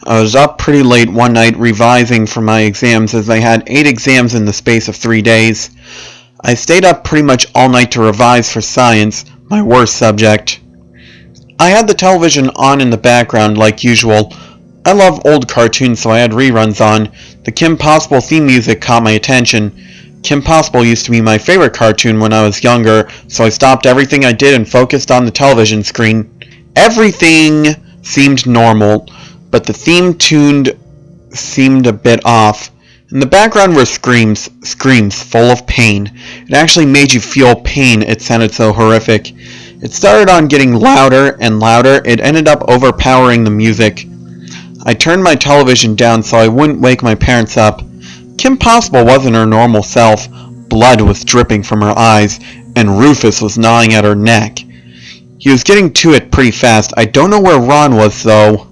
I was up pretty late one night revising for my exams as I had 8 exams in the space of 3 days. I stayed up pretty much all night to revise for science, my worst subject. I had the television on in the background like usual. I love old cartoons, so I had reruns on. The Kim Possible theme music caught my attention. Kim Possible used to be my favorite cartoon when I was younger, so I stopped everything I did and focused on the television screen. Everything seemed normal, but the theme tune seemed a bit off. In the background were screams full of pain. It actually made you feel pain, it sounded so horrific. It started on getting louder and louder. It ended up overpowering the music. I turned my television down so I wouldn't wake my parents up. Kim Possible wasn't her normal self. Blood was dripping from her eyes, and Rufus was gnawing at her neck. He was getting to it pretty fast. I don't know where Ron was, though.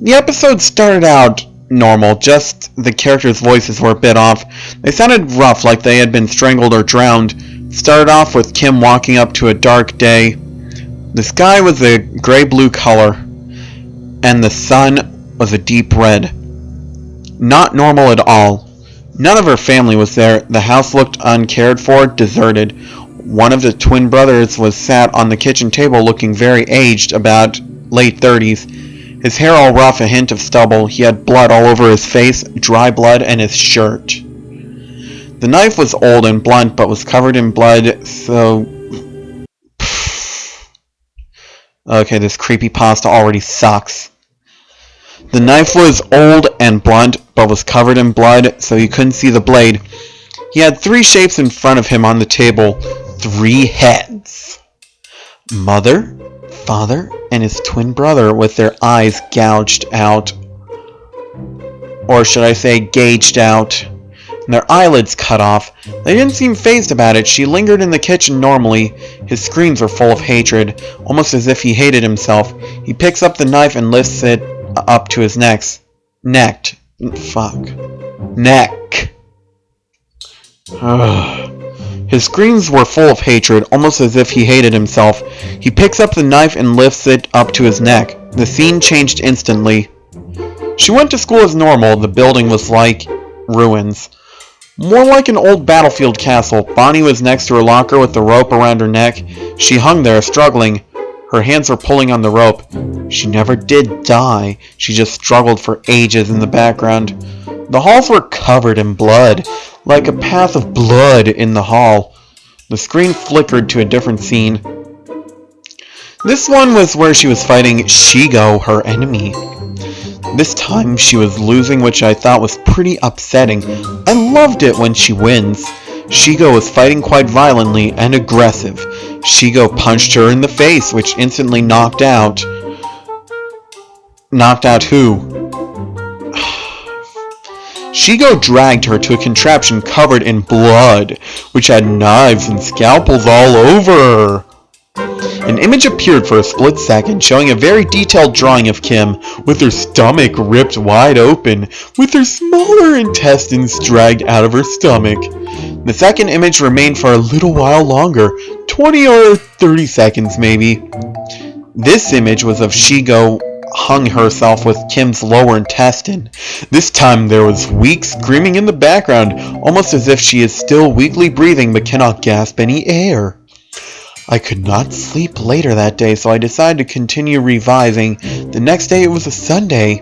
The episode started out normal, just the characters' voices were a bit off. They sounded rough, like they had been strangled or drowned. It started off with Kim walking up to a dark day. The sky was a gray-blue color, and the sun was a deep red. Not normal at all. None of her family was there. The house looked uncared for, deserted. One of the twin brothers was sat on the kitchen table looking very aged, about late 30s. His hair all rough, a hint of stubble. He had blood all over his face, dry blood, and his shirt. The knife was old and blunt, but was covered in blood, so... Okay, this creepypasta already sucks. The knife was old and blunt, but was covered in blood, so you couldn't see the blade. He had 3 shapes in front of him on the table. 3 heads. Mother, father, and his twin brother with their eyes gouged out. Or should I say gauged out. And their eyelids cut off. They didn't seem fazed about it. She lingered in the kitchen normally. His screams were full of hatred, almost as if he hated himself. He picks up the knife and lifts it up to his neck. Neck. His screams were full of hatred, almost as if he hated himself. He picks up the knife and lifts it up to his neck. The scene changed instantly. She went to school as normal. The building was like ruins. More like an old battlefield castle. Bonnie was next to her locker with the rope around her neck. She hung there, struggling. Her hands were pulling on the rope. She never did die. She just struggled for ages in the background. The halls were covered in blood, like a path of blood in the hall. The screen flickered to a different scene. This one was where she was fighting Shigo, her enemy. This time she was losing, which I thought was pretty upsetting. I loved it when she wins. Shigo was fighting quite violently and aggressive. Shigo punched her in the face, which instantly knocked out... Knocked out who? Shigo dragged her to a contraption covered in blood, which had knives and scalpels all over her. An image appeared for a split second, showing a very detailed drawing of Kim, with her stomach ripped wide open, with her smaller intestines dragged out of her stomach. The second image remained for a little while longer, 20 or 30 seconds maybe. This image was of Shigo hung herself with Kim's lower intestine. This time there was weak screaming in the background, almost as if she is still weakly breathing but cannot gasp any air. I could not sleep later that day, so I decided to continue revising. The next day it was a Sunday.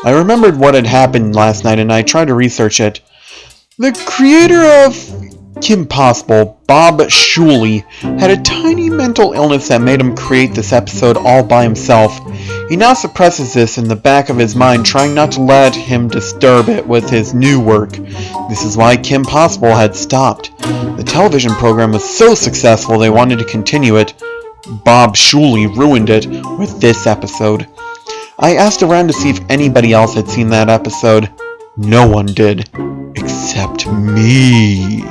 I remembered what had happened last night and I tried to research it. The creator of Kim Possible, Bob Shuley, had a tiny mental illness that made him create this episode all by himself. He now suppresses this in the back of his mind, trying not to let him disturb it with his new work. This is why Kim Possible had stopped. The television program was so successful they wanted to continue it. Bob Shuley ruined it with this episode. I asked around to see if anybody else had seen that episode. No one did, except me.